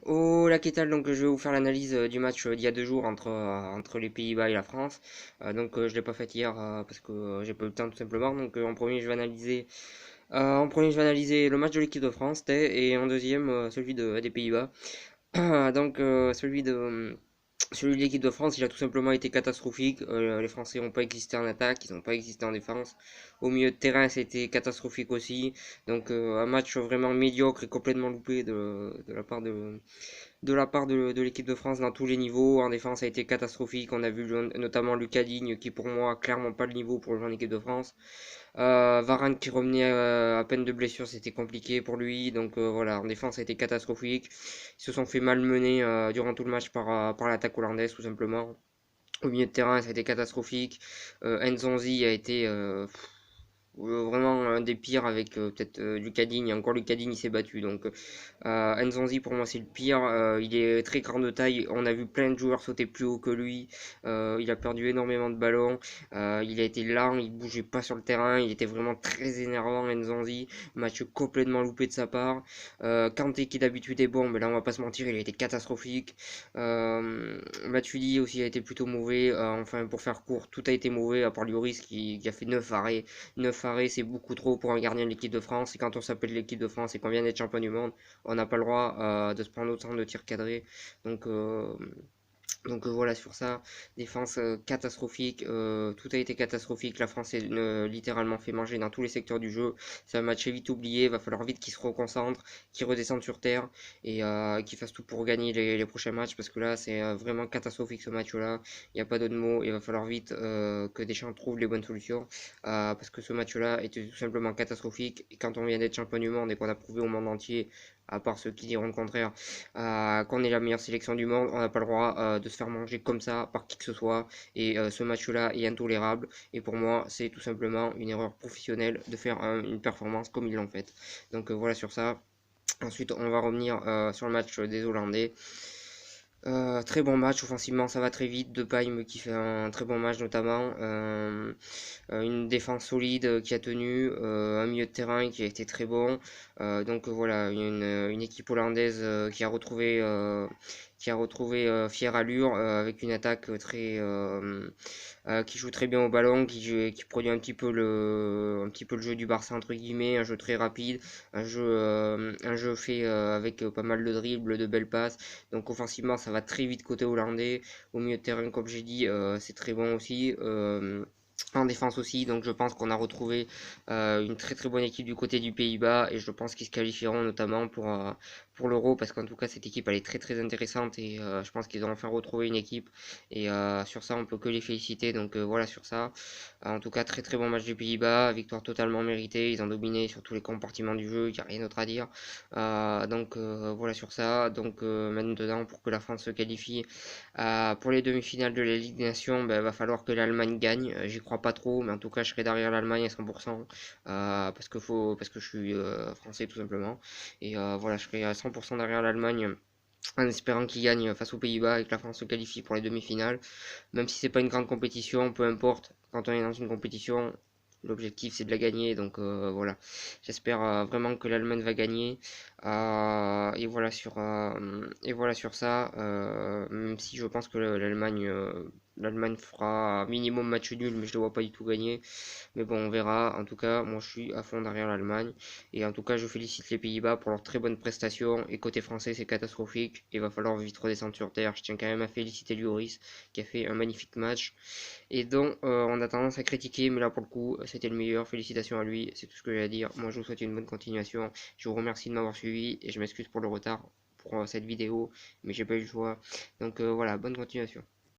Oh la Kétal, donc je vais vous faire l'analyse du match d'il y a 2 jours entre les Pays-Bas et la France. Je l'ai pas fait hier parce que j'ai pas eu le temps tout simplement. En premier je vais analyser le match de l'équipe de France et en deuxième celui des Pays-Bas. Celui de l'équipe de France, il a tout simplement été catastrophique. Les Français n'ont pas existé en attaque, ils n'ont pas existé en défense. Au milieu de terrain, c'était catastrophique aussi. Un match vraiment médiocre et complètement loupé de l'équipe de France dans tous les niveaux. En défense, ça a été catastrophique. On a vu notamment Lucas Digne, qui pour moi a clairement pas le niveau pour jouer en équipe de France. Varane qui revenait à peine de blessure, c'était compliqué pour lui. Voilà, en défense, ça a été catastrophique. Ils se sont fait malmener durant tout le match par l'attaque hollandaise, tout simplement. Au milieu de terrain, ça a été catastrophique. Nzonzi a été vraiment un des pires avec peut-être Lucas Digne. Encore Lucas Digne, il s'est battu. Nzonzi, pour moi, c'est le pire. Il est très grand de taille. On a vu plein de joueurs sauter plus haut que lui. Il a perdu énormément de ballons. Il a été lent, il bougeait pas sur le terrain. Il était vraiment très énervant, Nzonzi. Match complètement loupé de sa part. Kanté, qui d'habitude est bon, mais là, on va pas se mentir, il a été catastrophique. Matuidi aussi a été plutôt mauvais. Enfin, pour faire court, tout a été mauvais, à part Lloris qui a fait 9 arrêts. 9 arrêts, c'est beaucoup trop pour un gardien de l'équipe de France. Et quand on s'appelle l'équipe de France et qu'on vient d'être champion du monde, on n'a pas le droit de se prendre autant de tirs cadrés. Donc, euh, voilà sur ça, défense catastrophique, tout a été catastrophique, la France est littéralement fait manger dans tous les secteurs du jeu, c'est un match vite oublié, va falloir vite qu'ils se reconcentrent, qu'ils redescendent sur terre et qu'ils fassent tout pour gagner les prochains matchs parce que là c'est vraiment catastrophique ce match là, il n'y a pas d'autre mot, il va falloir vite que Deschamps trouve les bonnes solutions parce que ce match là était tout simplement catastrophique et quand on vient d'être champion du monde et qu'on a prouvé au monde entier, à part ceux qui diront le contraire, qu'on est la meilleure sélection du monde, on n'a pas le droit de se faire manger comme ça par qui que ce soit. Et ce match-là est intolérable. Et pour moi, c'est tout simplement une erreur professionnelle de faire une performance comme ils l'ont faite. Voilà sur ça. Ensuite, on va revenir sur le match des Hollandais. Très bon match, offensivement ça va très vite. Depay qui fait un très bon match notamment. Une défense solide qui a tenu, un milieu de terrain qui a été très bon. Voilà, une équipe hollandaise qui a retrouvé fière allure avec une attaque qui joue très bien au ballon, qui produit un petit peu le jeu du Barça entre guillemets, un jeu très rapide, un jeu fait avec pas mal de dribbles, de belles passes. Donc offensivement ça va très vite côté hollandais. Au milieu de terrain comme j'ai dit c'est très bon aussi. En défense aussi, donc je pense qu'on a retrouvé une très très bonne équipe du côté du Pays-Bas et je pense qu'ils se qualifieront notamment pour l'Euro parce qu'en tout cas cette équipe elle est très très intéressante et je pense qu'ils ont enfin retrouvé une équipe et sur ça on peut que les féliciter voilà sur ça. En tout cas très très bon match des Pays-Bas, victoire totalement méritée, ils ont dominé sur tous les compartiments du jeu, il n'y a rien d'autre à dire. Voilà sur ça, maintenant pour que la France se qualifie pour les demi-finales de la Ligue des Nations, il va falloir que l'Allemagne gagne. J'y crois pas trop, mais en tout cas, je serai derrière l'Allemagne à 100% parce que je suis français tout simplement. Et voilà, je serai à 100% derrière l'Allemagne en espérant qu'ils gagnent face aux Pays-Bas et que la France se qualifie pour les demi-finales. Même si c'est pas une grande compétition, peu importe. Quand on est dans une compétition, l'objectif c'est de la gagner. Voilà, j'espère vraiment que l'Allemagne va gagner. Et voilà sur ça. Même si je pense que l'Allemagne fera minimum match nul, mais je ne le vois pas du tout gagner. Mais bon, on verra. En tout cas, moi je suis à fond derrière l'Allemagne. Et en tout cas, je félicite les Pays-Bas pour leurs très bonnes prestations. Et côté français, c'est catastrophique. Il va falloir vite redescendre sur terre. Je tiens quand même à féliciter Lloris, qui a fait un magnifique match. Et dont on a tendance à critiquer, mais là pour le coup, c'était le meilleur. Félicitations à lui. C'est tout ce que j'ai à dire. Moi, je vous souhaite une bonne continuation. Je vous remercie de m'avoir suivi. Et je m'excuse pour le retard pour cette vidéo. Mais j'ai pas eu le choix. Voilà, bonne continuation.